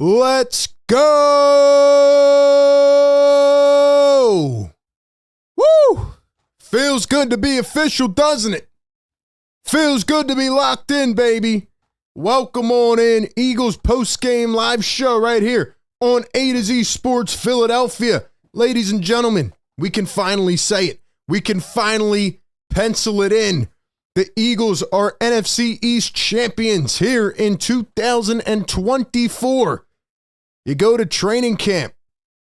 Let's go! Woo! Feels good to be official, doesn't it? Feels good to be locked in, baby. Welcome on in. Eagles post-game live show right here on A to Z Sports Philadelphia. Ladies and gentlemen, we can finally say it. We can finally pencil it in. The Eagles are NFC East champions here in 2024. You go to training camp.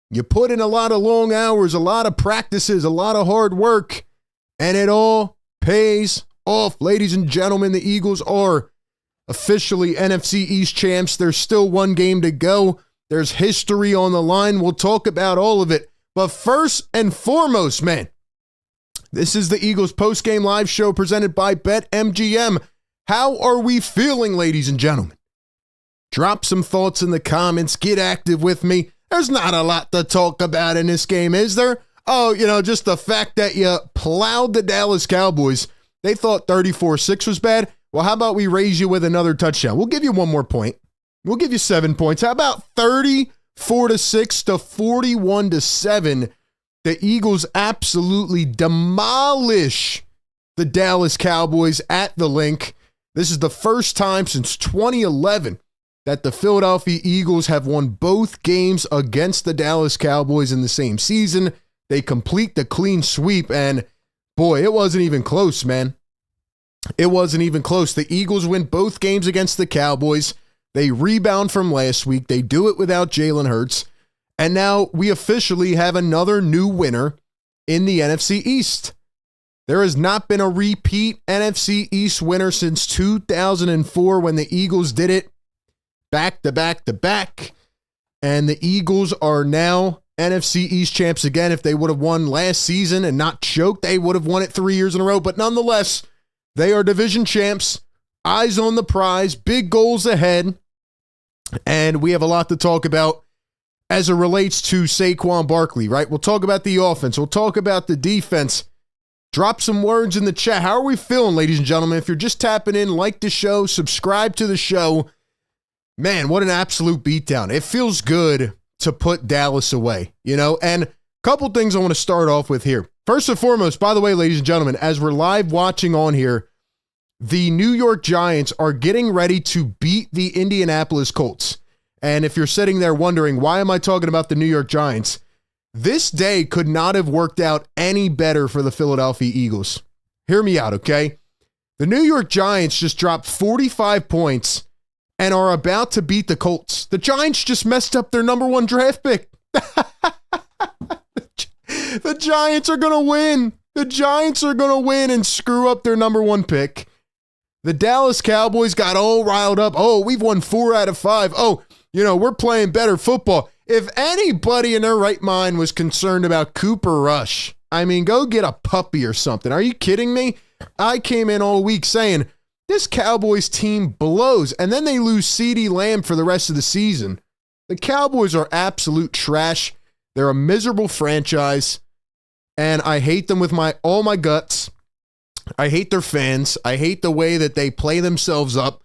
You put in a lot of long hours, a lot of practices, a lot of hard work, and it all pays off. Ladies and gentlemen, the Eagles are officially NFC East champs. There's still one game to go. There's history on the line. We'll talk about all of it. But first and foremost, man, this is the Eagles post-game live show presented by BetMGM. How are we feeling, ladies and gentlemen? Drop some thoughts in the comments. Get active with me. There's not a lot to talk about in this game, is there? Oh, just the fact that you plowed the Dallas Cowboys. They thought 34-6 was bad. Well, how about we raise you with another touchdown? We'll give you one more point. We'll give you 7 points. How about 34-6 to 41-7? The Eagles absolutely demolish the Dallas Cowboys at the Link. This is the first time since 2011 that the Philadelphia Eagles have won both games against the Dallas Cowboys in the same season. They complete the clean sweep, and boy, it wasn't even close, man. It wasn't even close. The Eagles win both games against the Cowboys. They rebound from last week. They do it without Jalen Hurts. And now we officially have another new winner in the NFC East. There has not been a repeat NFC East winner since 2004 when the Eagles did it back to back to back. And the Eagles are now NFC East champs again. If they would have won last season and not choked, they would have won it 3 years in a row. But nonetheless, they are division champs. Eyes on the prize. Big goals ahead. And we have a lot to talk about as it relates to Saquon Barkley, right? We'll talk about the offense. We'll talk about the defense. Drop some words in the chat. How are we feeling, ladies and gentlemen? If you're just tapping in, like the show, subscribe to the show. Man, what an absolute beatdown. It feels good to put Dallas away, And a couple things I want to start off with here. First and foremost, by the way, ladies and gentlemen, as we're live watching on here, the New York Giants are getting ready to beat the Indianapolis Colts. And if you're sitting there wondering, why am I talking about the New York Giants? This day could not have worked out any better for the Philadelphia Eagles. Hear me out, okay? The New York Giants just dropped 45 points and are about to beat the Colts. The Giants just messed up their number one draft pick. The Giants are going to win. The Giants are going to win and screw up their number one pick. The Dallas Cowboys got all riled up. Oh, we've won 4 out of 5. Oh, we're playing better football. If anybody in their right mind was concerned about Cooper Rush, go get a puppy or something. Are you kidding me? I came in all week saying, this Cowboys team blows, and then they lose CeeDee Lamb for the rest of the season. The Cowboys are absolute trash. They're a miserable franchise, and I hate them with all my guts. I hate their fans. I hate the way that they play themselves up.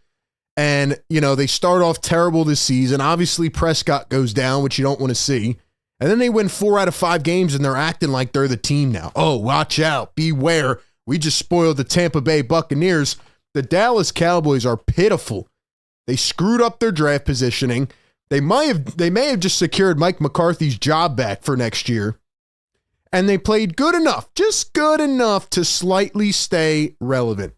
And, they start off terrible this season. Obviously, Prescott goes down, which you don't want to see. And then they win 4 out of 5 games, and they're acting like they're the team now. Oh, watch out. Beware. We just spoiled the Tampa Bay Buccaneers. The Dallas Cowboys are pitiful. They screwed up their draft positioning. They may have just secured Mike McCarthy's job back for next year. And they played good enough, just good enough to slightly stay relevant.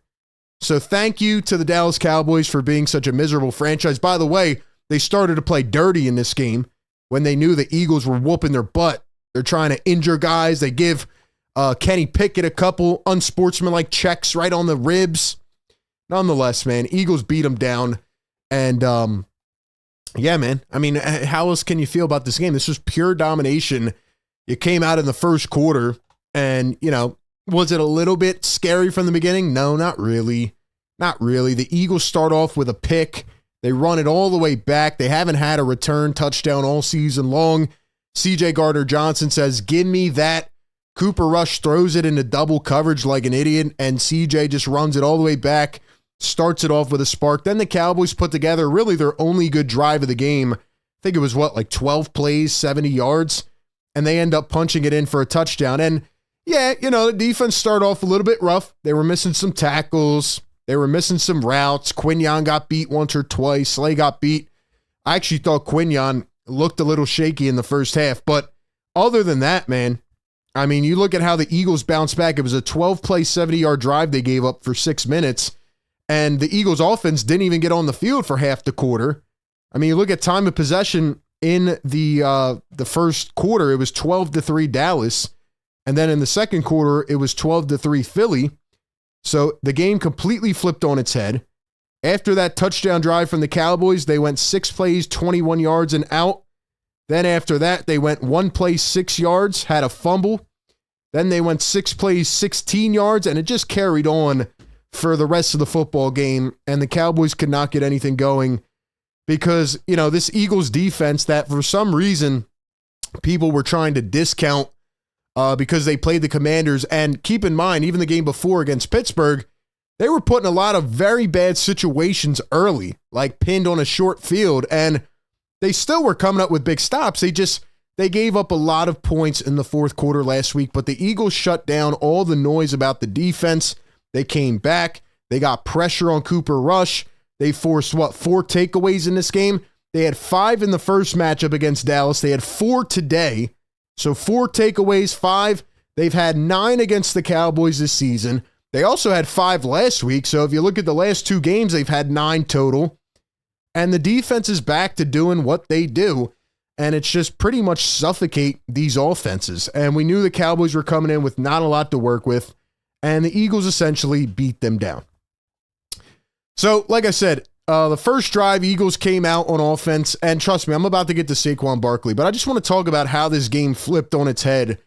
So thank you to the Dallas Cowboys for being such a miserable franchise. By the way, they started to play dirty in this game when they knew the Eagles were whooping their butt. They're trying to injure guys. They give Kenny Pickett a couple unsportsmanlike checks right on the ribs. Nonetheless, man, Eagles beat them down. And, yeah, man. How else can you feel about this game? This was pure domination. You came out in the first quarter and, was it a little bit scary from the beginning? No, not really. Not really. The Eagles start off with a pick. They run it all the way back. They haven't had a return touchdown all season long. C.J. Gardner-Johnson says, give me that. Cooper Rush throws it into double coverage like an idiot, and C.J. just runs it all the way back, starts it off with a spark. Then the Cowboys put together really their only good drive of the game think it was like 12 plays, 70 yards, and they end up punching it in for a touchdown. And yeah, the defense started off a little bit rough. They were missing some tackles. They were missing some routes. Quinyon got beat once or twice. Slay got beat. I actually thought Quinyon looked a little shaky in the first half. But other than that, man, I mean, you look at how the Eagles bounced back. It was a 12-play, 70-yard drive they gave up for 6 minutes. And the Eagles offense didn't even get on the field for half the quarter. I mean, you look at time of possession in the first quarter, it was 12-3 Dallas. And then in the second quarter, it was 12-3 Philly. So the game completely flipped on its head. After that touchdown drive from the Cowboys, they went 6 plays, 21 yards and out. Then after that, they went 1 play, 6 yards, had a fumble. Then they went 6 plays, 16 yards, and it just carried on for the rest of the football game. And the Cowboys could not get anything going because, this Eagles defense that for some reason people were trying to discount because they played the Commanders. And keep in mind, even the game before against Pittsburgh, they were put in a lot of very bad situations early, like pinned on a short field, and they still were coming up with big stops. They gave up a lot of points in the fourth quarter last week, but the Eagles shut down all the noise about the defense. They came back. They got pressure on Cooper Rush. They forced, 4 takeaways in this game? They had 5 in the first matchup against Dallas. They had 4 today. So 4 takeaways, 5. They've had 9 against the Cowboys this season. They also had 5 last week. So if you look at the last 2 games, they've had 9 total. And the defense is back to doing what they do. And it's just pretty much suffocate these offenses. And we knew the Cowboys were coming in with not a lot to work with. And the Eagles essentially beat them down. So, like I said, the first drive, Eagles came out on offense. And trust me, I'm about to get to Saquon Barkley. But I just want to talk about how this game flipped on its head.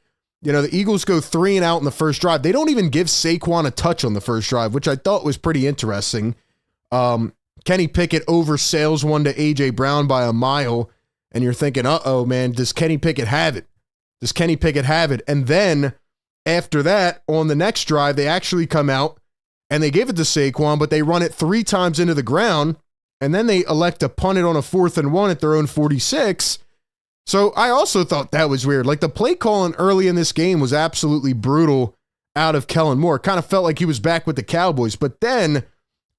The Eagles go 3 and out in the first drive. They don't even give Saquon a touch on the first drive, which I thought was pretty interesting. Kenny Pickett oversails one to A.J. Brown by a mile. And you're thinking, uh-oh, man, does Kenny Pickett have it? Does Kenny Pickett have it? And then after that, on the next drive, they actually come out and they give it to Saquon, but they run it 3 times into the ground. And then they elect to punt it on a 4th and 1 at their own 46. So I also thought that was weird. Like the play calling early in this game was absolutely brutal out of Kellen Moore. Kind of felt like he was back with the Cowboys. But then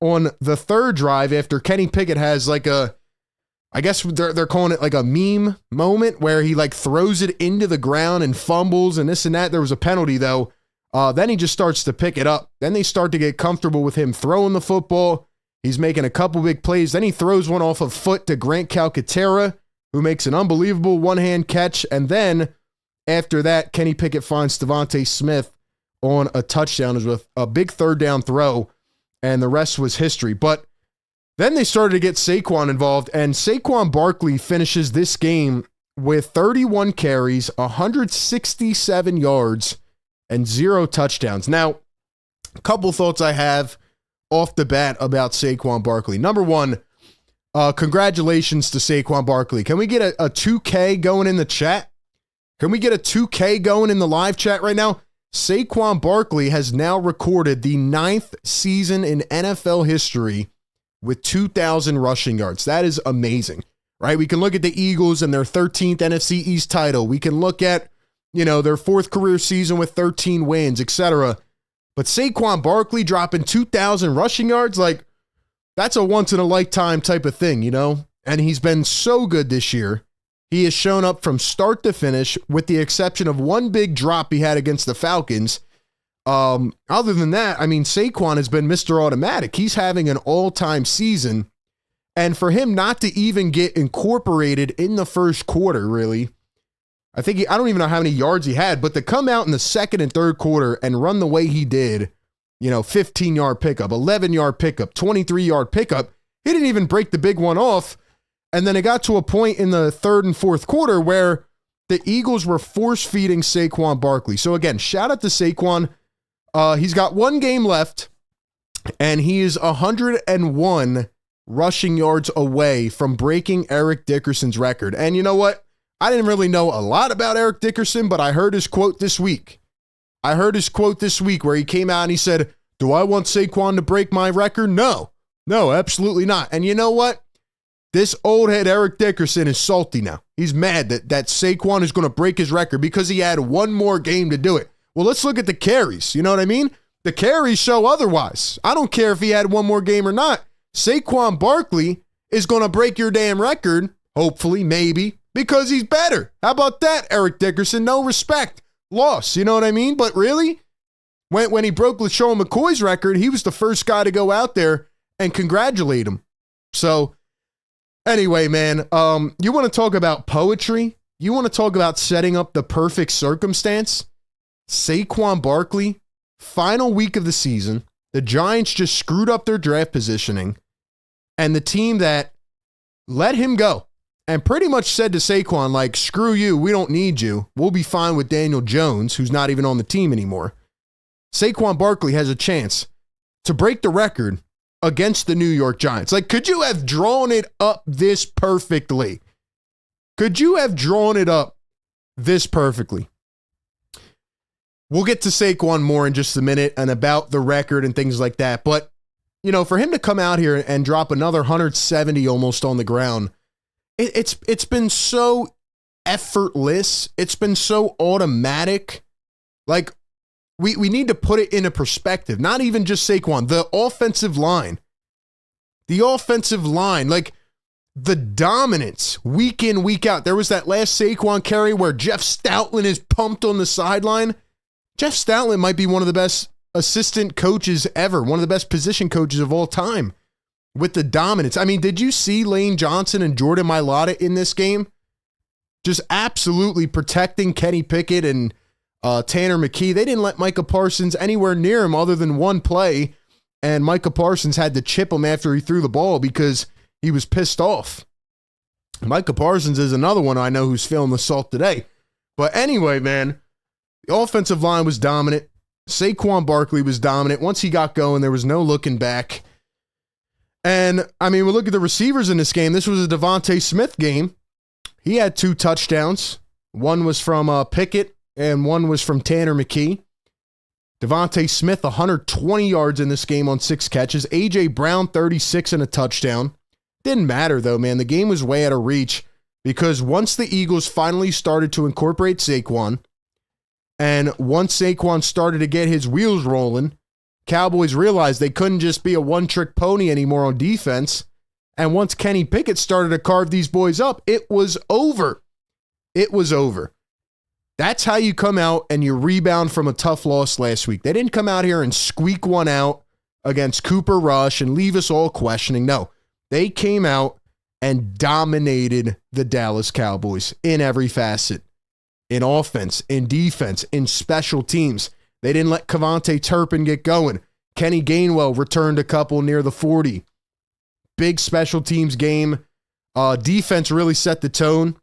on the third drive, after Kenny Pickett has like I guess they're calling it like a meme moment where he like throws it into the ground and fumbles and this and that. There was a penalty though. Then he just starts to pick it up. Then they start to get comfortable with him throwing the football. He's making a couple big plays. Then he throws one off of foot to Grant Calcaterra, who makes an unbelievable one-hand catch. And then after that, Kenny Pickett finds Devontae Smith on a touchdown with a big 3rd down throw, and the rest was history. But then they started to get Saquon involved, and Saquon Barkley finishes this game with 31 carries, 167 yards, and 0 touchdowns. Now, a couple thoughts I have off the bat about Saquon Barkley. Number one, congratulations to Saquon Barkley. Can we get a 2K going in the chat? Can we get a 2K going in the live chat right now? Saquon Barkley has now recorded the 9th season in NFL history with 2,000 rushing yards. That is amazing, right? We can look at the Eagles and their 13th NFC East title. We can look at, their 4th career season with 13 wins, etc. But Saquon Barkley dropping 2,000 rushing yards, like, that's a once-in-a-lifetime type of thing, And he's been so good this year. He has shown up from start to finish, with the exception of one big drop he had against the Falcons. Other than that, I mean, Saquon has been Mr. Automatic. He's having an all-time season. And for him not to even get incorporated in the first quarter, really, I don't even know how many yards he had, but to come out in the second and third quarter and run the way he did, 15-yard pickup, 11-yard pickup, 23-yard pickup, he didn't even break the big one off. And then it got to a point in the third and fourth quarter where the Eagles were force-feeding Saquon Barkley. So again, shout out to Saquon. He's got 1 game left, and he is 101 rushing yards away from breaking Eric Dickerson's record. And you know what? I didn't really know a lot about Eric Dickerson, but I heard his quote this week. Where he came out and he said, "Do I want Saquon to break my record? No, absolutely not." And you know what? This old head Eric Dickerson is salty now. He's mad that Saquon is going to break his record because he had one more game to do it. Well, let's look at the carries. You know what I mean? The carries show otherwise. I don't care if he had one more game or not. Saquon Barkley is going to break your damn record, hopefully, maybe, because he's better. How about that, Eric Dickerson? No respect. Loss, you know what I mean? But really, when he broke LaShawn McCoy's record, he was the first guy to go out there and congratulate him. So, anyway, man, you want to talk about poetry? You want to talk about setting up the perfect circumstance? Saquon Barkley, final week of the season, the Giants just screwed up their draft positioning, and the team that let him go and pretty much said to Saquon, like, screw you, we don't need you. We'll be fine with Daniel Jones, who's not even on the team anymore. Saquon Barkley has a chance to break the record against the New York Giants. Like, could you have drawn it up this perfectly? Could you have drawn it up this perfectly? We'll get to Saquon more in just a minute and about the record and things like that. But, you know, for him to come out here and drop another 170 almost on the ground, it's been so effortless. It's been so automatic. Like, we need to put it into perspective. Not even just Saquon. The offensive line. Like, the dominance week in, week out. There was that last Saquon carry where Jeff Stoutland is pumped on the sideline. Jeff Stoutland might be one of the best assistant coaches ever, one of the best position coaches of all time with the dominance. I mean, did you see Lane Johnson and Jordan Mailata in this game? Just absolutely protecting Kenny Pickett and Tanner McKee. They didn't let Micah Parsons anywhere near him other than one play, and Micah Parsons had to chip him after he threw the ball because he was pissed off. Micah Parsons is another one I know who's feeling the salt today. But anyway, man, the offensive line was dominant. Saquon Barkley was dominant. Once he got going, there was no looking back. And, I mean, we look at the receivers in this game. This was a Devontae Smith game. He had 2 touchdowns. One was from Pickett, and one was from Tanner McKee. Devontae Smith, 120 yards in this game on 6 catches. A.J. Brown, 36 and a touchdown. Didn't matter, though, man. The game was way out of reach because once the Eagles finally started to incorporate Saquon, and once Saquon started to get his wheels rolling, Cowboys realized they couldn't just be a one-trick pony anymore on defense. And once Kenny Pickett started to carve these boys up, it was over. It was over. That's how you come out and you rebound from a tough loss last week. They didn't come out here and squeak one out against Cooper Rush and leave us all questioning. No, they came out and dominated the Dallas Cowboys in every facet. In offense, in defense, in special teams. They didn't let Kevontae Turpin get going. Kenny Gainwell returned a couple near the 40. Big special teams game. Defense really set the tone.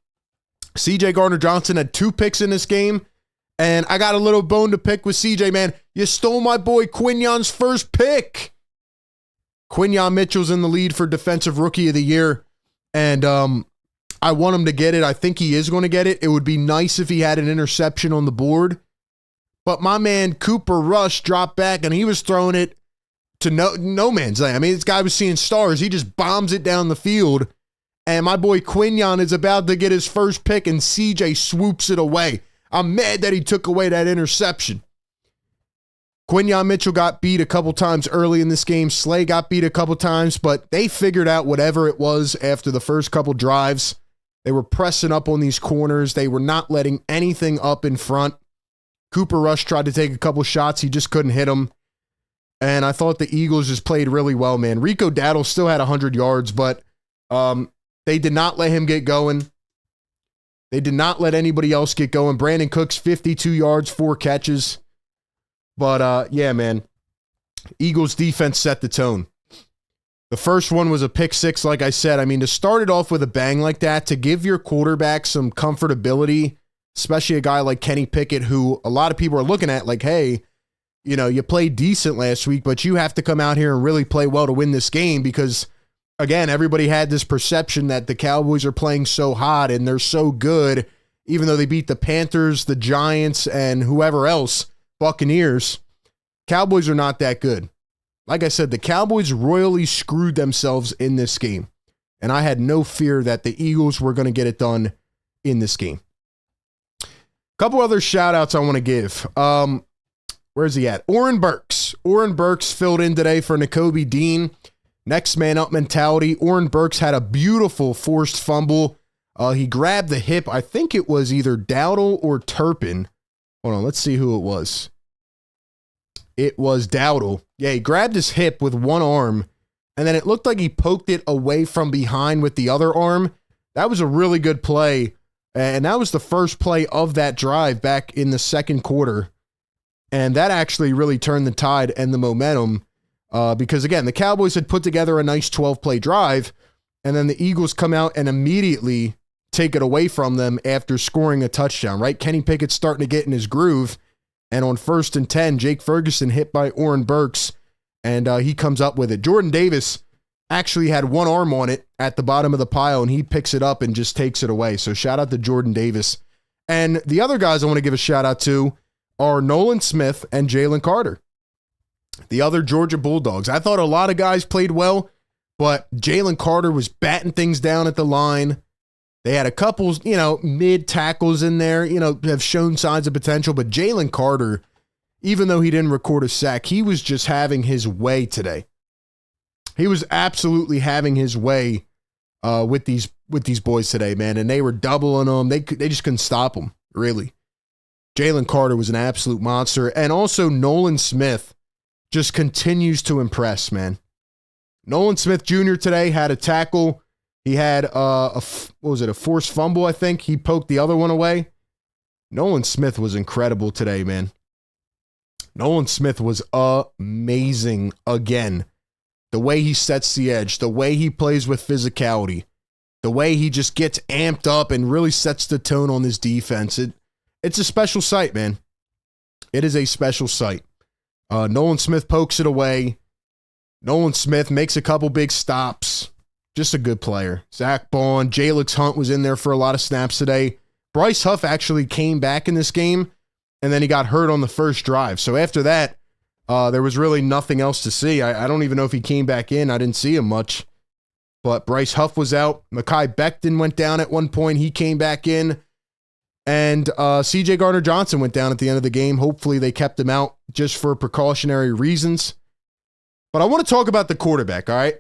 CJ Gardner-Johnson had 2 picks in this game. And I got a little bone to pick with CJ, man. You stole my boy Quinyon's first pick. Quinyon Mitchell's in the lead for Defensive Rookie of the Year. And I want him to get it. I think he is going to get it. It would be nice if he had an interception on the board. But my man Cooper Rush dropped back and he was throwing it to no man's land. I mean, this guy was seeing stars. He just bombs it down the field. And my boy Quinyon is about to get his first pick and CJ swoops it away. I'm mad that he took away that interception. Quinyon Mitchell got beat a couple times early in this game. Slay got beat a couple times, but they figured out whatever it was after the first couple drives. They were pressing up on these corners. They were not letting anything up in front. Cooper Rush tried to take a couple shots. He just couldn't hit them. And I thought the Eagles just played really well, man. Rico Dowdle still had 100 yards, but they did not let him get going. They did not let anybody else get going. Brandon Cooks, 52 yards, 4 catches. But, yeah, man, Eagles defense set the tone. The first one was a pick 6, like I said. I mean, to start it off with a bang like that, to give your quarterback some comfortability, especially a guy like Kenny Pickett, who a lot of people are looking at like, hey, you know, you played decent last week, but you have to come out here and really play well to win this game because, again, everybody had this perception that the Cowboys are playing so hot and they're so good, even though they beat the Panthers, the Giants, and whoever else, Buccaneers. Cowboys are not that good. Like I said, the Cowboys royally screwed themselves in this game. And I had no fear that the Eagles were going to get it done in this game. A couple other shout outs I want to give. Where's he at? Oren Burks. Oren Burks filled in today for Nakobe Dean. Next man up mentality. Oren Burks had a beautiful forced fumble. He grabbed the hip. I think it was either Dowdle or Turpin. Hold on, let's see who it was. It was Dowdle. Yeah, he grabbed his hip with one arm, and then it looked like he poked it away from behind with the other arm. That was a really good play, and that was the first play of that drive back in the second quarter. And that actually really turned the tide and the momentum because, again, the Cowboys had put together a nice 12-play drive, and then the Eagles come out and immediately take it away from them after scoring a touchdown, right? Kenny Pickett's starting to get in his groove, and on 1st and 10, Jake Ferguson hit by Oren Burks, and he comes up with it. Jordan Davis actually had one arm on it at the bottom of the pile, and he picks it up and just takes it away. So shout out to Jordan Davis. And the other guys I want to give a shout out to are Nolan Smith and Jalen Carter, the other Georgia Bulldogs. I thought a lot of guys played well, but Jalen Carter was batting things down at the line. They had a couple, mid tackles in there, have shown signs of potential, but Jalen Carter, even though he didn't record a sack, he was just having his way today. He was absolutely having his way with these boys today, man, and they were doubling them. They just couldn't stop him, really. Jalen Carter was an absolute monster, and also Nolan Smith just continues to impress, man. Nolan Smith Jr. today had a tackle. He had a forced fumble, I think. He poked the other one away. Nolan Smith was incredible today, man. Nolan Smith was amazing again. The way he sets the edge, the way he plays with physicality, the way he just gets amped up and really sets the tone on this defense. It's a special sight, man. It is a special sight. Nolan Smith pokes it away. Nolan Smith makes a couple big stops. Just a good player. Zach Bond, Jalix Hunt was in there for a lot of snaps today. Bryce Huff actually came back in this game, and then he got hurt on the first drive. So after that, there was really nothing else to see. I don't even know if he came back in. I didn't see him much. But Bryce Huff was out. Mekhi Becton went down at one point. He came back in. And C.J. Gardner-Johnson went down at the end of the game. Hopefully they kept him out just for precautionary reasons. But I want to talk about the quarterback, all right?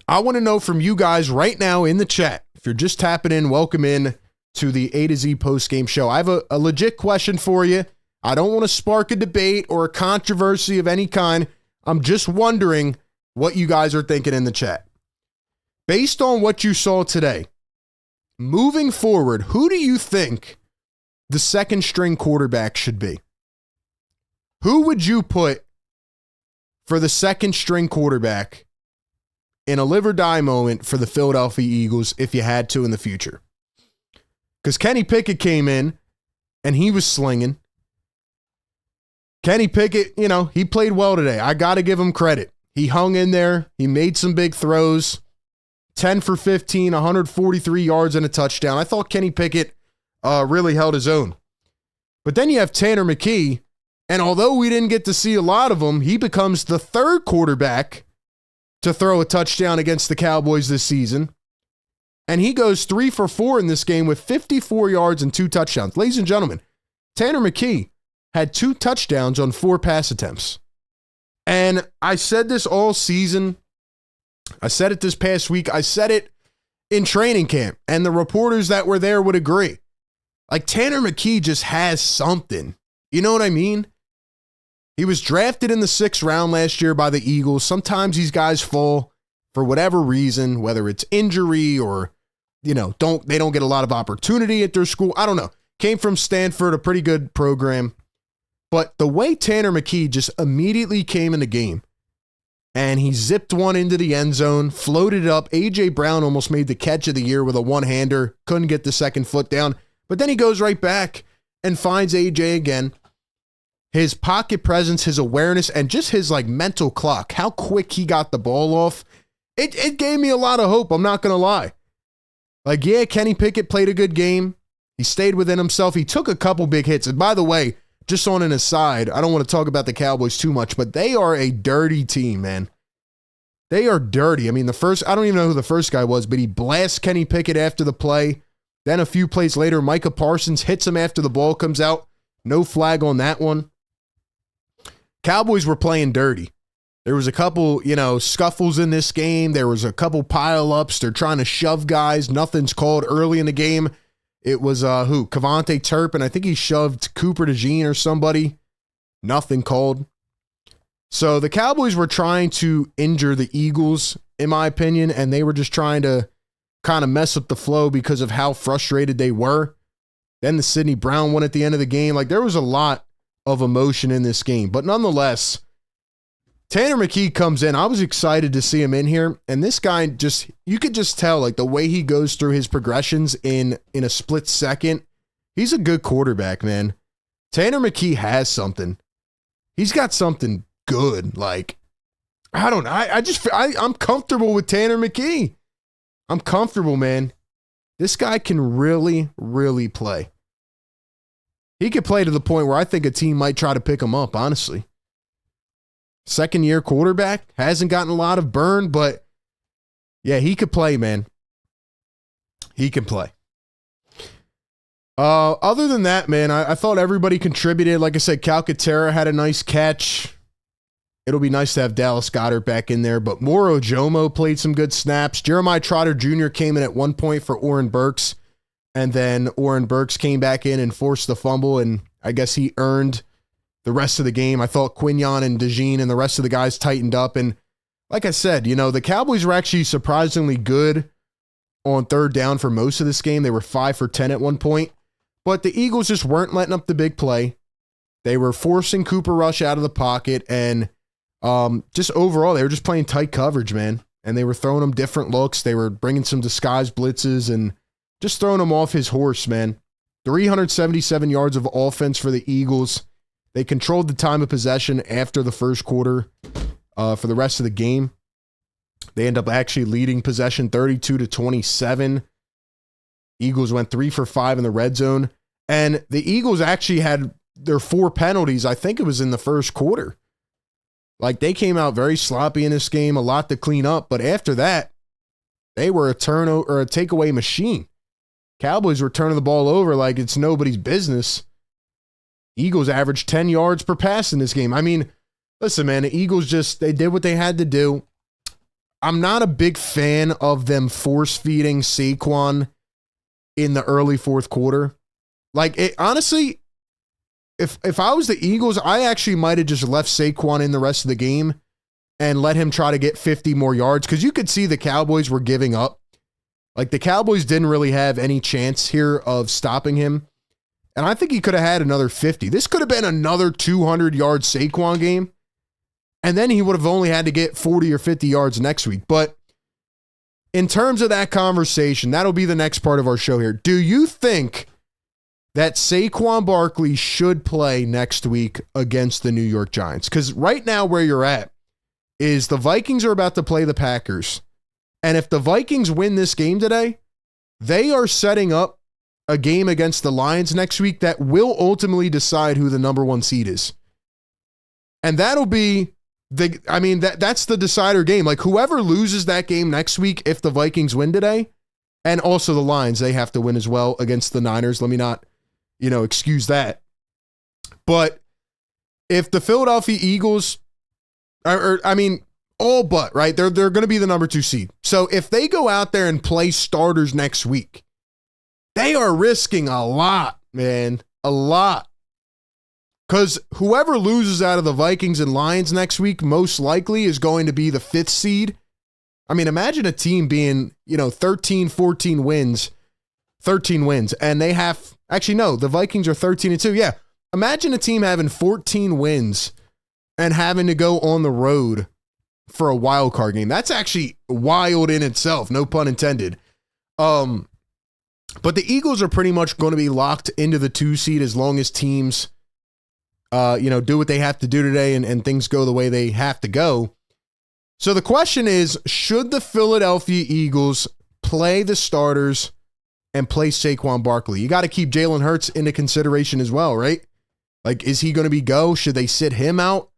I want to know from you guys right now in the chat. If you're just tapping in, welcome in to the A to Z postgame show. I have a legit question for you. I don't want to spark a debate or a controversy of any kind. I'm just wondering what you guys are thinking in the chat. Based on what you saw today, moving forward, who do you think the second string quarterback should be? Who would you put for the second string quarterback in a live or die moment for the Philadelphia Eagles if you had to in the future? Because Kenny Pickett came in and he was slinging. Kenny Pickett, he played well today. I got to give him credit. He hung in there. He made some big throws. 10 for 15, 143 yards and a touchdown. I thought Kenny Pickett really held his own. But then you have Tanner McKee, and although we didn't get to see a lot of him, he becomes the third quarterback to throw a touchdown against the Cowboys this season. And he goes 3 for 4 in this game with 54 yards and 2 touchdowns. Ladies and gentlemen, Tanner McKee had 2 touchdowns on 4 pass attempts. And I said this all season. I said it this past week. I said it in training camp, and the reporters that were there would agree. Like, Tanner McKee just has something. You know what I mean? He was drafted in the 6th round last year by the Eagles. Sometimes these guys fall for whatever reason, whether it's injury or, they don't get a lot of opportunity at their school. I don't know. Came from Stanford, a pretty good program. But the way Tanner McKee just immediately came in the game, and he zipped one into the end zone, floated it up. A.J. Brown almost made the catch of the year with a one-hander. Couldn't get the second foot down. But then he goes right back and finds A.J. again. His pocket presence, his awareness, and just his mental clock, how quick he got the ball off, it gave me a lot of hope. I'm not going to lie. Yeah, Kenny Pickett played a good game. He stayed within himself. He took a couple big hits. And by the way, just on an aside, I don't want to talk about the Cowboys too much, but they are a dirty team, man. They are dirty. I mean, I don't even know who the first guy was, but he blasts Kenny Pickett after the play. Then a few plays later, Micah Parsons hits him after the ball comes out. No flag on that one. Cowboys were playing dirty. There was a couple, scuffles in this game. There was a couple pile-ups. They're trying to shove guys. Nothing's called early in the game. It was, Cavante Turpin. I think he shoved Cooper DeJean or somebody. Nothing called. So the Cowboys were trying to injure the Eagles, in my opinion, and they were just trying to kind of mess up the flow because of how frustrated they were. Then the Sidney Brown one at the end of the game. Like, there was a lot of emotion in this game. But nonetheless, Tanner McKee comes in. I was excited to see him in here. And this guy you could just tell, like, the way he goes through his progressions in a split second. He's a good quarterback, man. Tanner McKee has something. He's got something good. Like, I don't know. I'm comfortable with Tanner McKee. I'm comfortable, man. This guy can really, really play. He could play to the point where I think a team might try to pick him up, honestly. Second-year quarterback, hasn't gotten a lot of burn, but yeah, he could play, man. He can play. Other than that, man, I thought everybody contributed. Like I said, Calcaterra had a nice catch. It'll be nice to have Dallas Goedert back in there, but Moro Jomo played some good snaps. Jeremiah Trotter Jr. came in at one point for Oren Burks, and then Oren Burks came back in and forced the fumble, and I guess he earned the rest of the game. I thought Quinyon and DeJean and the rest of the guys tightened up, and like I said, the Cowboys were actually surprisingly good on third down for most of this game. They were 5 for 10 at one point, but the Eagles just weren't letting up the big play. They were forcing Cooper Rush out of the pocket, and just overall, they were just playing tight coverage, man. And they were throwing him different looks. They were bringing some disguised blitzes and just throwing him off his horse, man. 377 yards of offense for the Eagles. They controlled the time of possession after the first quarter for the rest of the game. They end up actually leading possession 32-27. Eagles went 3 for 5 in the red zone. And the Eagles actually had their 4 penalties. I think it was in the first quarter. Like, they came out very sloppy in this game, a lot to clean up. But after that, they were a turnover or a takeaway machine. Cowboys were turning the ball over like it's nobody's business. Eagles averaged 10 yards per pass in this game. I mean, listen, man, the Eagles they did what they had to do. I'm not a big fan of them force-feeding Saquon in the early fourth quarter. Like, honestly, if I was the Eagles, I actually might have just left Saquon in the rest of the game and let him try to get 50 more yards, because you could see the Cowboys were giving up. Like, the Cowboys didn't really have any chance here of stopping him. And I think he could have had another 50. This could have been another 200-yard Saquon game. And then he would have only had to get 40 or 50 yards next week. But in terms of that conversation, that'll be the next part of our show here. Do you think that Saquon Barkley should play next week against the New York Giants? Because right now where you're at is the Vikings are about to play the Packers. And if the Vikings win this game today, they are setting up a game against the Lions next week that will ultimately decide who the number 1 seed is. And that'll be that's the decider game. Like, whoever loses that game next week, if the Vikings win today, and also the Lions, they have to win as well against the Niners. Let me not, excuse that. But if the Philadelphia Eagles, all but, right? They're going to be the number 2 seed. So if they go out there and play starters next week, they are risking a lot, man. A lot. Because whoever loses out of the Vikings and Lions next week most likely is going to be the 5th seed. I mean, imagine a team being, 13 wins, and they have, actually, no, the Vikings are 13-2. Yeah. Imagine a team having 14 wins and having to go on the road for a wild card game. That's actually wild in itself, no pun intended. But the Eagles are pretty much going to be locked into the 2 seed as long as teams, do what they have to do today and things go the way they have to go. So the question is, should the Philadelphia Eagles play the starters and play Saquon Barkley? You got to keep Jalen Hurts into consideration as well, right? Like, is he going to be go? Should they sit him out?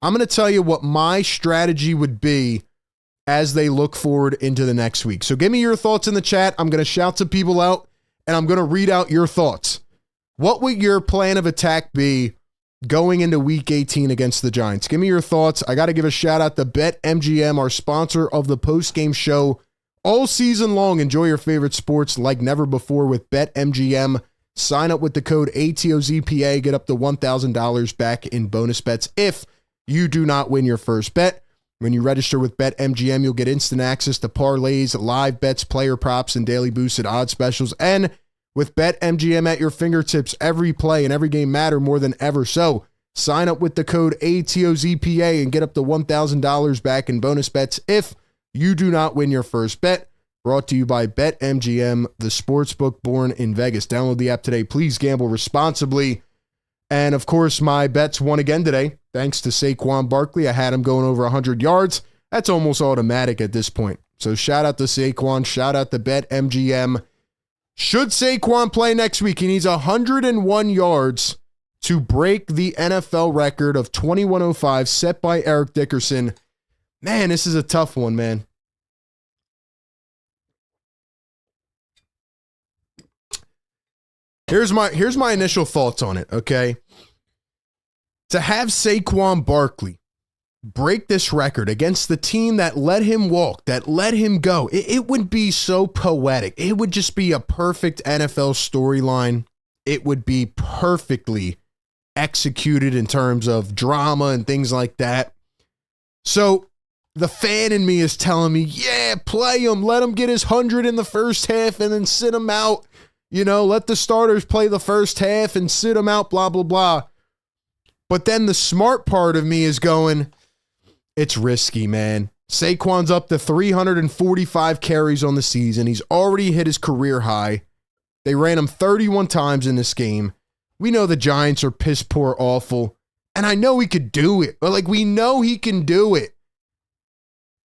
I'm going to tell you what my strategy would be as they look forward into the next week. So give me your thoughts in the chat. I'm going to shout some people out, and I'm going to read out your thoughts. What would your plan of attack be going into week 18 against the Giants? Give me your thoughts. I got to give a shout out to BetMGM, our sponsor of the postgame show all season long. Enjoy your favorite sports like never before with BetMGM. Sign up with the code ATOZPA. Get up to $1,000 back in bonus bets if you do not win your first bet. When you register with BetMGM, you'll get instant access to parlays, live bets, player props, and daily boosted odds specials. And with BetMGM at your fingertips, every play and every game matter more than ever. So sign up with the code ATOZPA and get up to $1,000 back in bonus bets if you do not win your first bet. Brought to you by BetMGM, the sportsbook born in Vegas. Download the app today. Please gamble responsibly. And, of course, my bets won again today, thanks to Saquon Barkley. I had him going over 100 yards. That's almost automatic at this point. So shout out to Saquon. Shout out to BetMGM. Should Saquon play next week, he needs 101 yards to break the NFL record of 2105 set by Eric Dickerson. Man, this is a tough one, man. Here's my initial thoughts on it, okay? To have Saquon Barkley break this record against the team that let him walk, that let him go, it would be so poetic. It would just be a perfect NFL storyline. It would be perfectly executed in terms of drama and things like that. So the fan in me is telling me, yeah, play him. Let him get his 100 in the first half and then sit him out. You know, let the starters play the first half and sit them out, blah, blah, blah. But then the smart part of me is going, it's risky, man. Saquon's up to 345 carries on the season. He's already hit his career high. They ran him 31 times in this game. We know the Giants are piss poor awful. And I know he could do it. Like, we know he can do it.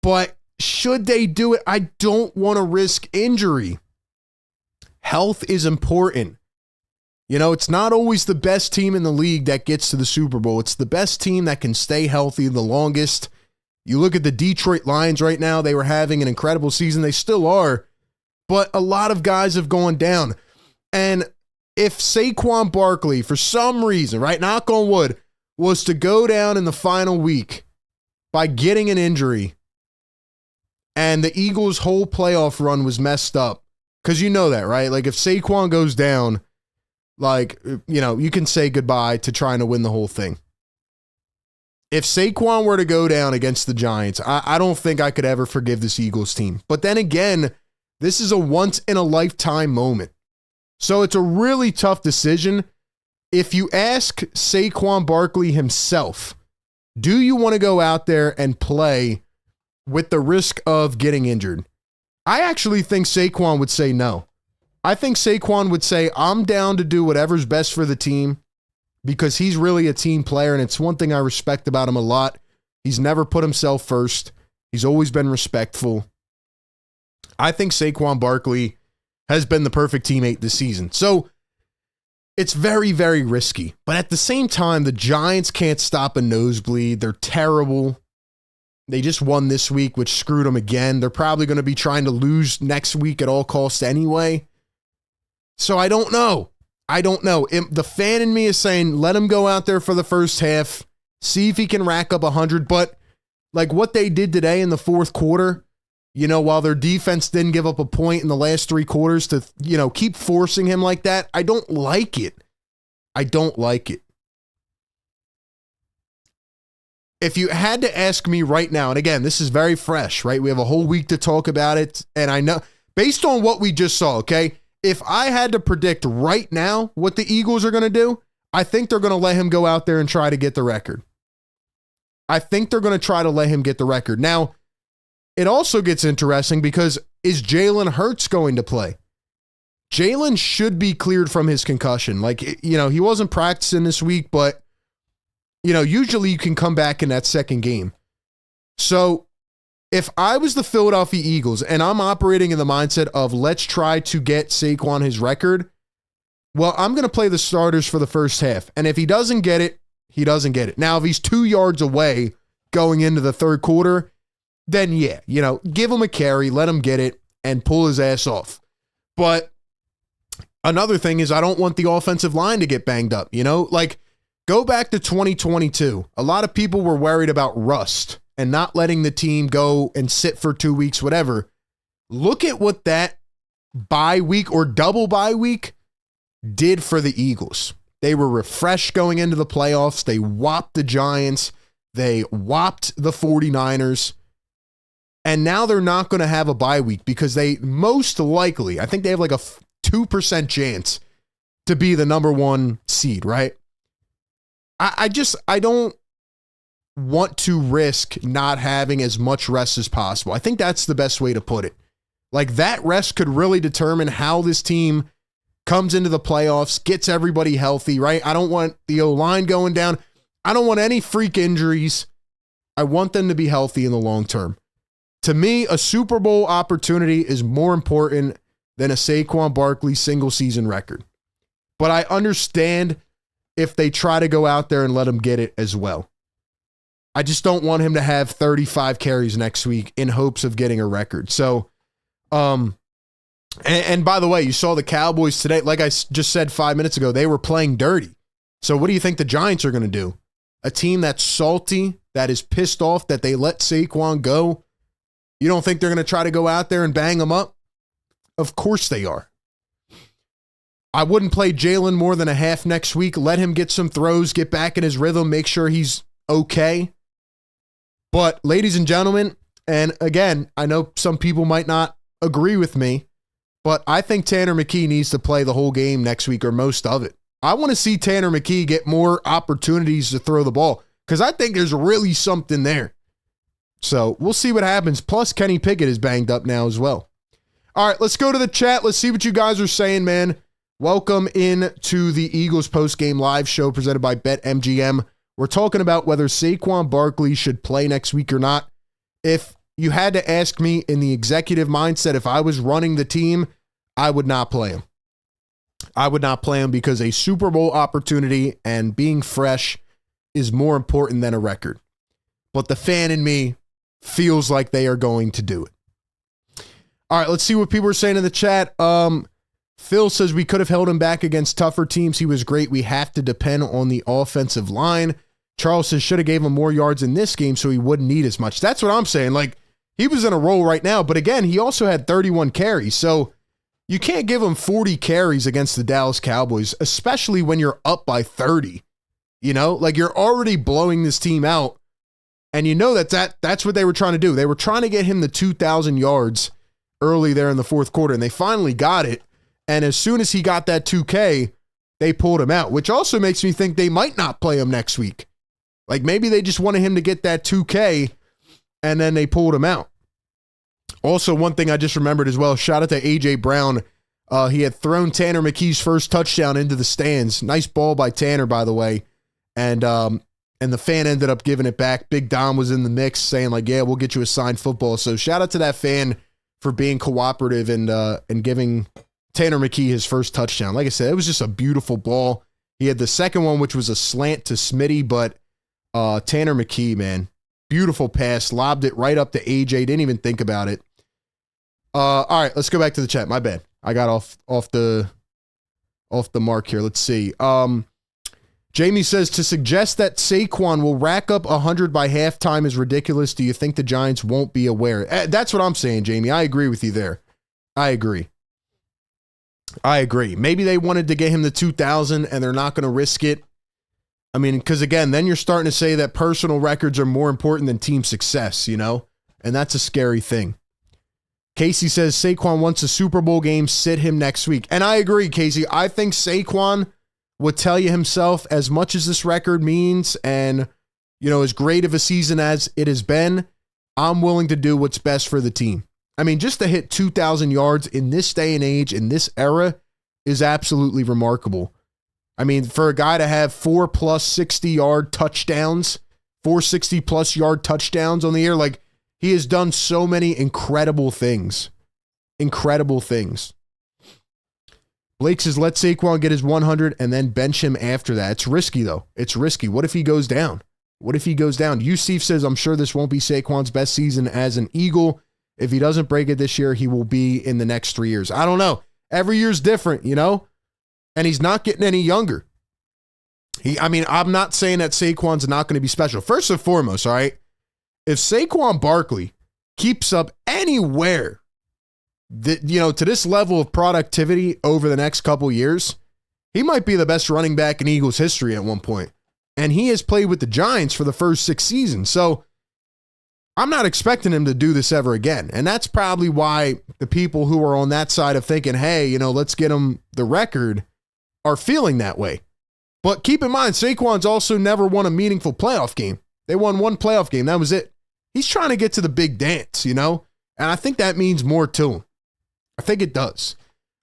But should they do it? I don't want to risk injury. Health is important. You know, it's not always the best team in the league that gets to the Super Bowl. It's the best team that can stay healthy the longest. You look at the Detroit Lions right now. They were having an incredible season. They still are. But a lot of guys have gone down. And if Saquon Barkley, for some reason, right, knock on wood, was to go down in the final week by getting an injury and the Eagles' whole playoff run was messed up, because you know that, right? Like, if Saquon goes down, like, you know, you can say goodbye to trying to win the whole thing. If Saquon were to go down against the Giants, I don't think I could ever forgive this Eagles team. But then again, this is a once-in-a-lifetime moment. So it's a really tough decision. If you ask Saquon Barkley himself, do you want to go out there and play with the risk of getting injured? I actually think Saquon would say no. I think Saquon would say, I'm down to do whatever's best for the team, because he's really a team player, and it's one thing I respect about him a lot. He's never put himself first. He's always been respectful. I think Saquon Barkley has been the perfect teammate this season. So it's very, very risky. But at the same time, the Giants can't stop a nosebleed. They're terrible. They just won this week, which screwed them again. They're probably going to be trying to lose next week at all costs anyway. So I don't know. The fan in me is saying, let him go out there for the first half, see if he can rack up 100. But like what they did today in the fourth quarter, you know, while their defense didn't give up a point in the last three quarters to, you know, keep forcing him like that, I don't like it. I don't like it. If you had to ask me right now, and again, this is very fresh, right? We have a whole week to talk about it. And I know, based on what we just saw, okay, if I had to predict right now what the Eagles are going to do, I think they're going to let him go out there and try to get the record. I think they're going to try to let him get the record. Now, it also gets interesting because is Jalen Hurts going to play? Jalen should be cleared from his concussion. Like, you know, he wasn't practicing this week, but you know, usually you can come back in that second game. So if I was the Philadelphia Eagles and I'm operating in the mindset of let's try to get Saquon his record, well, I'm going to play the starters for the first half. And if he doesn't get it, he doesn't get it. Now, if he's 2 yards away going into the third quarter, then yeah, give him a carry, let him get it, and pull his ass off. But another thing is I don't want the offensive line to get banged up, Like, go back to 2022. A lot of people were worried about rust and not letting the team go and sit for 2 weeks, whatever. Look at what that bye week or double bye week did for the Eagles. They were refreshed going into the playoffs. They whopped the Giants. They whopped the 49ers. And now they're not going to have a bye week because they most likely, I think they have like a 2% chance to be the number 1 seed, right? I don't want to risk not having as much rest as possible. I think that's the best way to put it. Like, that rest could really determine how this team comes into the playoffs, gets everybody healthy, right? I don't want the O-line going down. I don't want any freak injuries. I want them to be healthy in the long term. To me, a Super Bowl opportunity is more important than a Saquon Barkley single season record. But I understand if they try to go out there and let him get it as well. I just don't want him to have 35 carries next week in hopes of getting a record. So, and by the way, you saw the Cowboys today, like I just said 5 minutes ago, they were playing dirty. So what do you think the Giants are going to do? A team that's salty, that is pissed off that they let Saquon go. You don't think they're going to try to go out there and bang him up? Of course they are. I wouldn't play Jalen more than a half next week. Let him get some throws, get back in his rhythm, make sure he's okay. But ladies and gentlemen, and again, I know some people might not agree with me, but I think Tanner McKee needs to play the whole game next week or most of it. I want to see Tanner McKee get more opportunities to throw the ball because I think there's really something there. So we'll see what happens. Plus, Kenny Pickett is banged up now as well. All right, let's go to the chat. Let's see what you guys are saying, man. Welcome in to the Eagles postgame live show presented by BetMGM. We're talking about whether Saquon Barkley should play next week or not. If you had to ask me in the executive mindset, if I was running the team, I would not play him. I would not play him because a Super Bowl opportunity and being fresh is more important than a record. But the fan in me feels like they are going to do it. All right, let's see what people are saying in the chat. Phil says we could have held him back against tougher teams. He was great. We have to depend on the offensive line. Charles says should have gave him more yards in this game so he wouldn't need as much. That's what I'm saying. Like, he was in a roll right now, but again, he also had 31 carries. So you can't give him 40 carries against the Dallas Cowboys, especially when you're up by 30. Like, you're already blowing this team out. And that's what they were trying to do. They were trying to get him the 2,000 yards early there in the fourth quarter, and they finally got it. And as soon as he got that 2K, they pulled him out, which also makes me think they might not play him next week. Like, maybe they just wanted him to get that 2K, and then they pulled him out. Also, one thing I just remembered as well, shout out to A.J. Brown. He had thrown Tanner McKee's first touchdown into the stands. Nice ball by Tanner, by the way. And the fan ended up giving it back. Big Dom was in the mix saying, like, yeah, we'll get you a signed football. So shout out to that fan for being cooperative and giving Tanner McKee his first touchdown. Like I said, it was just a beautiful ball. He had the second one, which was a slant to Smitty, but Tanner McKee, man, beautiful pass, lobbed it right up to AJ, didn't even think about it. All right, let's go back to the chat. My bad. I got off the mark here. Let's see. Jamie says, to suggest that Saquon will rack up 100 by halftime is ridiculous. Do you think the Giants won't be aware? That's what I'm saying, Jamie. I agree with you there. I agree. Maybe they wanted to get him to 2,000 and they're not going to risk it. I mean, because again, then you're starting to say that personal records are more important than team success, and that's a scary thing. Casey says Saquon wants a Super Bowl game, sit him next week. And I agree, Casey. I think Saquon would tell you himself, as much as this record means and, as great of a season as it has been, I'm willing to do what's best for the team. I mean, just to hit 2,000 yards in this day and age, in this era, is absolutely remarkable. I mean, for a guy to have 4+ 60-yard touchdowns, 4 60+ yard touchdowns on the year, like, he has done so many incredible things. Incredible things. Blake says, let Saquon get his 100 and then bench him after that. It's risky, though. It's risky. What if he goes down? What if he goes down? Yusuf says, I'm sure this won't be Saquon's best season as an Eagle. If he doesn't break it this year, he will be in the next 3 years. I don't know. Every year's different, you know? And he's not getting any younger. I'm not saying that Saquon's not going to be special. First and foremost, all right, if Saquon Barkley keeps up anywhere that, to this level of productivity over the next couple years, he might be the best running back in Eagles history at one point. And he has played with the Giants for the first 6 seasons. So I'm not expecting him to do this ever again. And that's probably why the people who are on that side of thinking, hey, let's get him the record, are feeling that way. But keep in mind, Saquon's also never won a meaningful playoff game. They won one playoff game. That was it. He's trying to get to the big dance, And I think that means more to him. I think it does.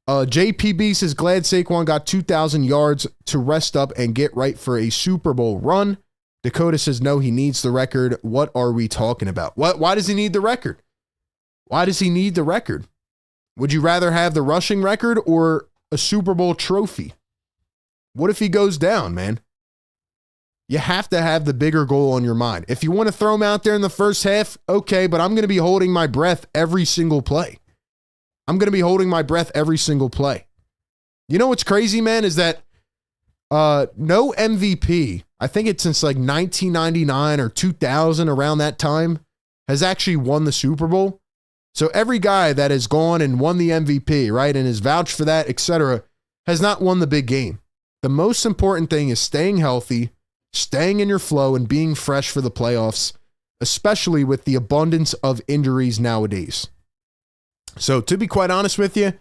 JPB says, glad Saquon got 2,000 yards to rest up and get right for a Super Bowl run. Dakota says, no, he needs the record. What are we talking about? Why does he need the record? Why does he need the record? Would you rather have the rushing record or a Super Bowl trophy? What if he goes down, man? You have to have the bigger goal on your mind. If you want to throw him out there in the first half, okay, but I'm going to be holding my breath every single play. I'm going to be holding my breath every single play. You know what's crazy, man, is that no MVP, I think it's since like 1999 or 2000, around that time, has actually won the Super Bowl. So every guy that has gone and won the MVP, right, and is vouched for that, etc., has not won the big game. The most important thing is staying healthy, staying in your flow, and being fresh for the playoffs, especially with the abundance of injuries nowadays. So to be quite honest with you,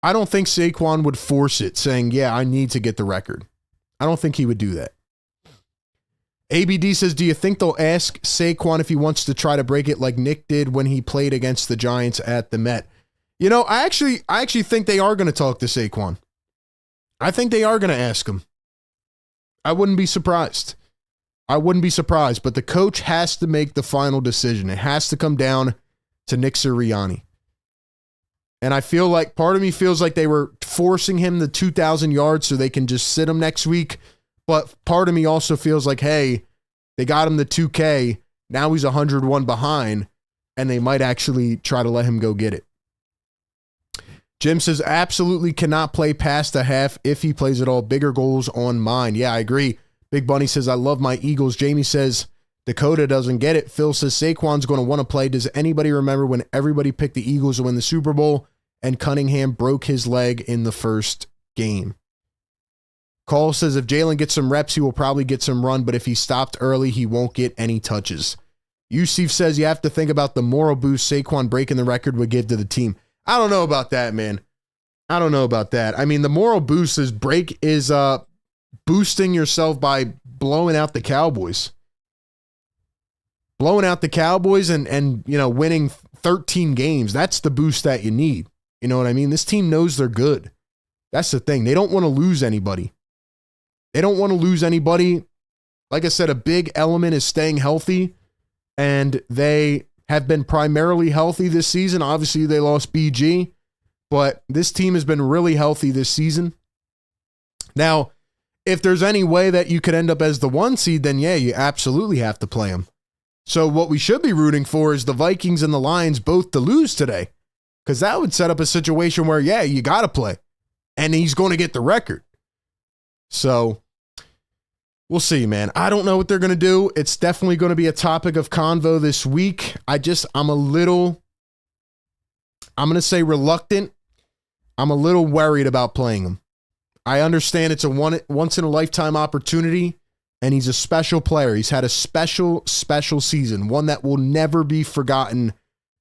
I don't think Saquon would force it, saying, yeah, I need to get the record. I don't think he would do that. ABD says, do you think they'll ask Saquon if he wants to try to break it like Nick did when he played against the Giants at the Met? I actually think they are going to talk to Saquon. I think they are going to ask him. I wouldn't be surprised. But the coach has to make the final decision. It has to come down to Nick Sirianni. And I feel like, part of me feels like they were forcing him the 2,000 yards so they can just sit him next week. But part of me also feels like, hey, they got him the 2K. Now he's 101 behind, and they might actually try to let him go get it. Jim says, absolutely cannot play past a half if he plays at all. Bigger goals on mine. Yeah, I agree. Big Bunny says, I love my Eagles. Jamie says, Dakota doesn't get it. Phil says, Saquon's going to want to play. Does anybody remember when everybody picked the Eagles to win the Super Bowl and Cunningham broke his leg in the first game? Cole says, if Jalen gets some reps, he will probably get some run, but if he stopped early, he won't get any touches. Yusuf says, you have to think about the moral boost Saquon breaking the record would give to the team. I don't know about that, man. I don't know about that. I mean, the moral boost is boosting yourself by blowing out the Cowboys. Blowing out the Cowboys and winning 13 games. That's the boost that you need. You know what I mean? This team knows they're good. That's the thing. They don't want to lose anybody. Like I said, a big element is staying healthy, and they have been primarily healthy this season. Obviously, they lost BG, but this team has been really healthy this season. Now, if there's any way that you could end up as the 1 seed, then yeah, you absolutely have to play them. So what we should be rooting for is the Vikings and the Lions both to lose today, because that would set up a situation where, yeah, you got to play, and he's going to get the record. So we'll see, man. I don't know what they're going to do. It's definitely going to be a topic of convo this week. I'm going to say reluctant. I'm a little worried about playing him. I understand it's a once-in-a-lifetime opportunity, and he's a special player. He's had a special season, one that will never be forgotten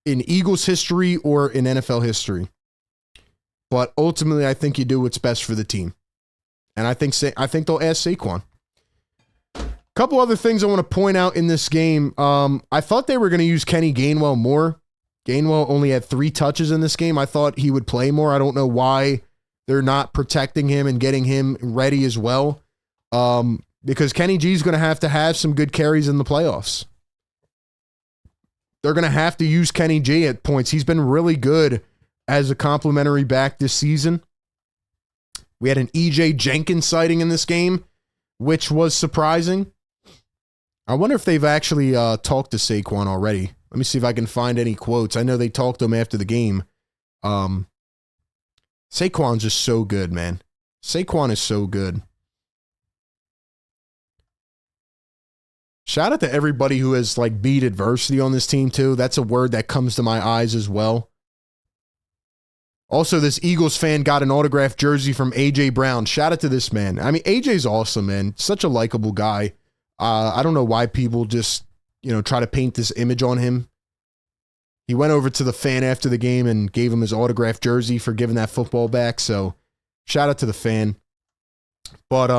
in Eagles history or in NFL history. But ultimately, I think you do what's best for the team. And I think they'll ask Saquon. Couple other things I want to point out in this game. I thought they were going to use Kenny Gainwell more. Gainwell only had 3 touches in this game. I thought he would play more. I don't know why they're not protecting him and getting him ready as well. Because Kenny G is going to have some good carries in the playoffs. They're going to have to use Kenny G at points. He's been really good as a complimentary back this season. We had an EJ Jenkins sighting in this game, which was surprising. I wonder if they've actually talked to Saquon already. Let me see if I can find any quotes. I know they talked to him after the game. Saquon's just so good, man. Saquon is so good. Shout out to everybody who has like beat adversity on this team too. That's a word that comes to my eyes as well. Also, this Eagles fan got an autographed jersey from AJ Brown. Shout out to this man. I mean, AJ's awesome, man. Such a likable guy. I don't know why people just, try to paint this image on him. He went over to the fan after the game and gave him his autographed jersey for giving that football back. So shout out to the fan. But,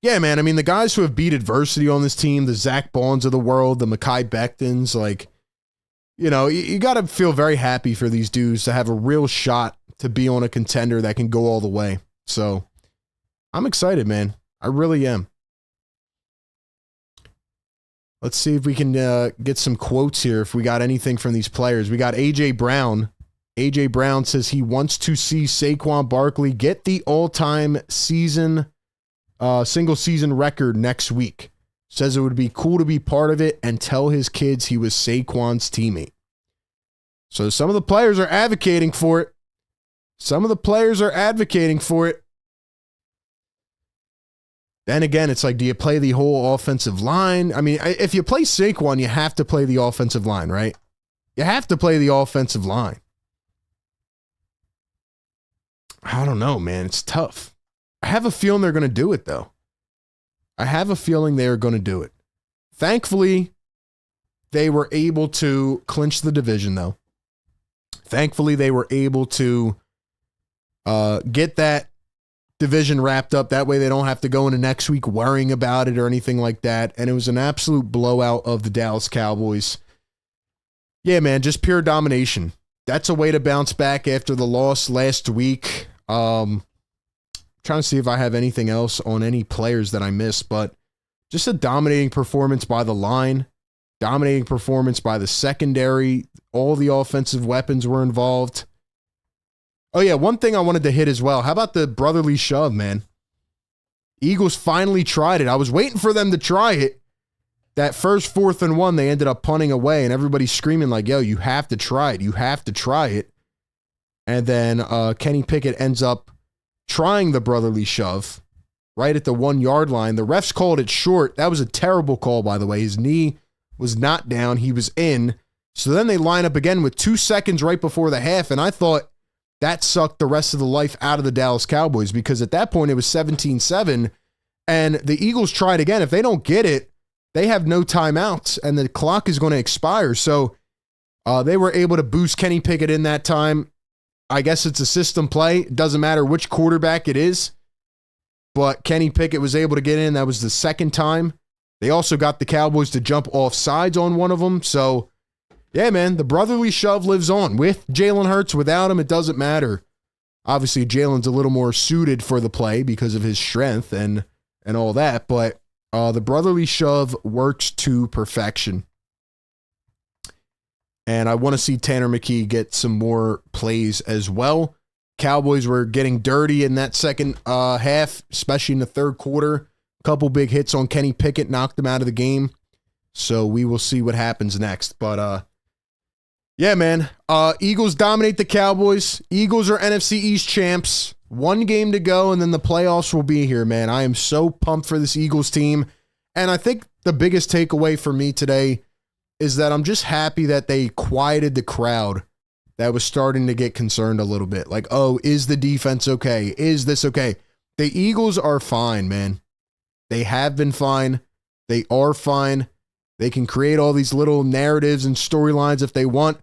yeah, man, I mean, the guys who have beat adversity on this team, the Zach Bonds of the world, the Mekhi Bectons, like, you got to feel very happy for these dudes to have a real shot to be on a contender that can go all the way. So I'm excited, man. I really am. Let's see if we can get some quotes here, if we got anything from these players. We got A.J. Brown. A.J. Brown says he wants to see Saquon Barkley get the all-time single-season record next week. Says it would be cool to be part of it and tell his kids he was Saquon's teammate. So some of the players are advocating for it. Then again, it's like, do you play the whole offensive line? I mean, if you play Saquon, you have to play the offensive line, right? You have to play the offensive line. I don't know, man. It's tough. I have a feeling they're going to do it, though. Thankfully, they were able to clinch the division, though. Thankfully, they were able to get that division wrapped up. That way they don't have to go into next week worrying about it or anything like that. And it was an absolute blowout of the Dallas Cowboys. Yeah, man, just pure domination. That's a way to bounce back after the loss last week. Trying to see if I have anything else on any players that I missed, but just a dominating performance by the line, dominating performance by the secondary. All the offensive weapons were involved. Oh, yeah, one thing I wanted to hit as well. How about the brotherly shove, man? Eagles finally tried it. I was waiting for them to try it. That first 4th and 1, they ended up punting away, and everybody's screaming like, yo, you have to try it. And then Kenny Pickett ends up trying the brotherly shove right at the 1-yard line. The refs called it short. That was a terrible call, by the way. His knee was not down. He was in. So then they line up again with 2 seconds right before the half, and I thought that sucked the rest of the life out of the Dallas Cowboys because at that point it was 17-7, and the Eagles tried again. If they don't get it, they have no timeouts, and the clock is going to expire. So they were able to boost Kenny Pickett in that time. I guess it's a system play. It doesn't matter which quarterback it is, but Kenny Pickett was able to get in. That was the second time. They also got the Cowboys to jump off sides on one of them. So, yeah, man, the brotherly shove lives on. With Jalen Hurts, without him, it doesn't matter. Obviously, Jalen's a little more suited for the play because of his strength and all that, but the brotherly shove works to perfection. And I want to see Tanner McKee get some more plays as well. Cowboys were getting dirty in that second half, especially in the third quarter. A couple big hits on Kenny Pickett knocked them out of the game. So we will see what happens next. But, yeah, man. Eagles dominate the Cowboys. Eagles are NFC East champs. 1 game to go, and then the playoffs will be here, man. I am so pumped for this Eagles team. And I think the biggest takeaway for me today is that I'm just happy that they quieted the crowd that was starting to get concerned a little bit. Like, oh, is the defense okay? Is this okay? The Eagles are fine, man. They have been fine. They are fine. They can create all these little narratives and storylines if they want.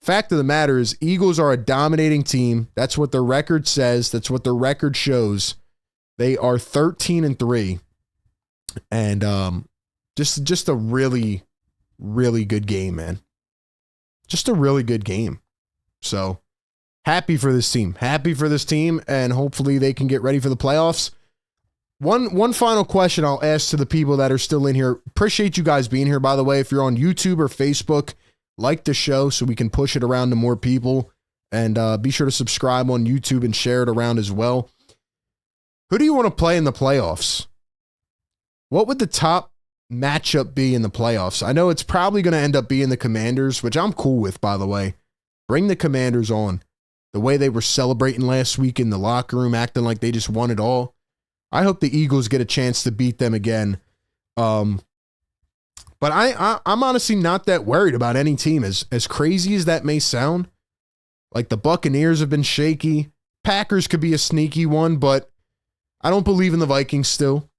Fact of the matter is, Eagles are a dominating team. That's what their record says. That's what their record shows. They are 13-3. And just a really, really good game, man. Just a really good game. So happy for this team. Happy for this team, and hopefully they can get ready for the playoffs. One final question I'll ask to the people that are still in here. Appreciate you guys being here, by the way. If you're on YouTube or Facebook, like the show so we can push it around to more people. And be sure to subscribe on YouTube and share it around as well. Who do you want to play in the playoffs? What would the top matchup be in the playoffs? I know it's probably going to end up being the Commanders, which I'm cool with, by the way. Bring the Commanders on. The way they were celebrating last week in the locker room, acting like they just won it all. I hope the Eagles get a chance to beat them again. But I'm honestly not that worried about any team. As crazy as that may sound, like the Buccaneers have been shaky. Packers could be a sneaky one, but I don't believe in the Vikings still.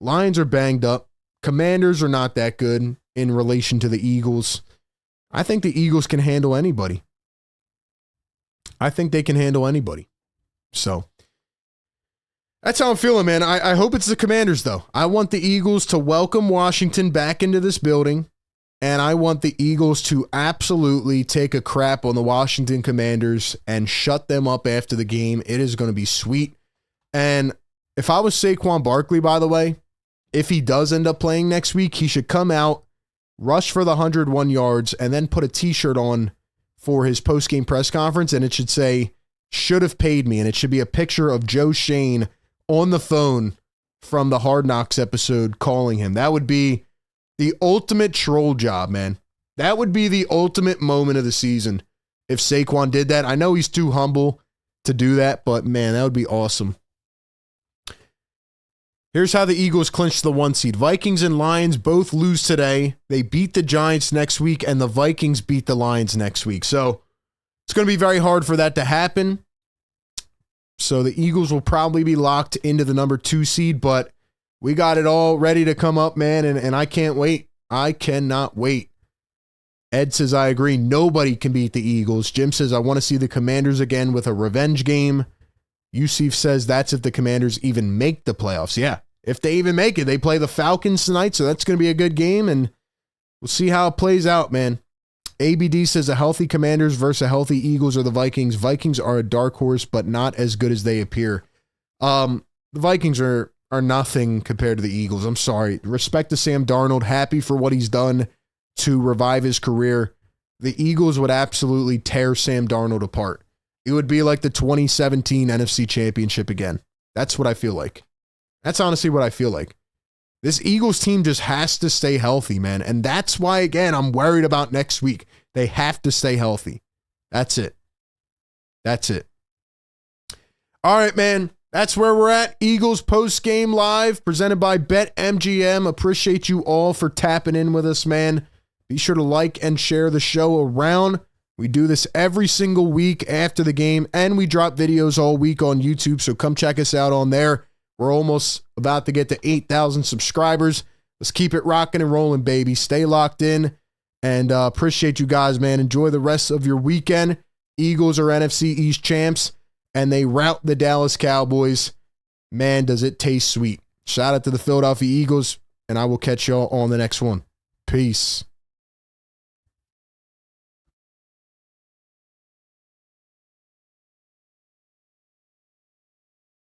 Lions are banged up. Commanders are not that good in relation to the Eagles. I think the Eagles can handle anybody. I think they can handle anybody. So that's how I'm feeling, man. I hope it's the Commanders, though. I want the Eagles to welcome Washington back into this building, and I want the Eagles to absolutely take a crap on the Washington Commanders and shut them up after the game. It is going to be sweet. And if I was Saquon Barkley, by the way, if he does end up playing next week, he should come out, rush for the 101 yards, and then put a T-shirt on for his post-game press conference, and it should say, "Should have paid me," and it should be a picture of Joe Shane on the phone from the Hard Knocks episode calling him. That would be the ultimate troll job, man. That would be the ultimate moment of the season if Saquon did that. I know he's too humble to do that, but man, that would be awesome. Here's how the Eagles clinched the 1 seed. Vikings and Lions both lose today. They beat the Giants next week, and the Vikings beat the Lions next week. So it's going to be very hard for that to happen. So the Eagles will probably be locked into the number 2 seed, but we got it all ready to come up, man, and I can't wait. I cannot wait. Ed says, I agree. Nobody can beat the Eagles. Jim says, I want to see the Commanders again with a revenge game. Yusuf says, that's if the Commanders even make the playoffs. Yeah, if they even make it. They play the Falcons tonight, so that's going to be a good game, and we'll see how it plays out, man. ABD says, a healthy Commanders versus a healthy Eagles or the Vikings. Vikings are a dark horse, but not as good as they appear. The Vikings are nothing compared to the Eagles. I'm sorry. Respect to Sam Darnold. Happy for what he's done to revive his career. The Eagles would absolutely tear Sam Darnold apart. It would be like the 2017 NFC Championship again. That's what I feel like. That's honestly what I feel like. This Eagles team just has to stay healthy, man. And that's why, again, I'm worried about next week. They have to stay healthy. That's it. That's it. All right, man. That's where we're at. Eagles post-game live presented by BetMGM. Appreciate you all for tapping in with us, man. Be sure to like and share the show around. We do this every single week after the game, and we drop videos all week on YouTube, so come check us out on there. We're almost about to get to 8,000 subscribers. Let's keep it rocking and rolling, baby. Stay locked in, and appreciate you guys, man. Enjoy the rest of your weekend. Eagles are NFC East champs, and they rout the Dallas Cowboys. Man, does it taste sweet. Shout out to the Philadelphia Eagles, and I will catch y'all on the next one. Peace.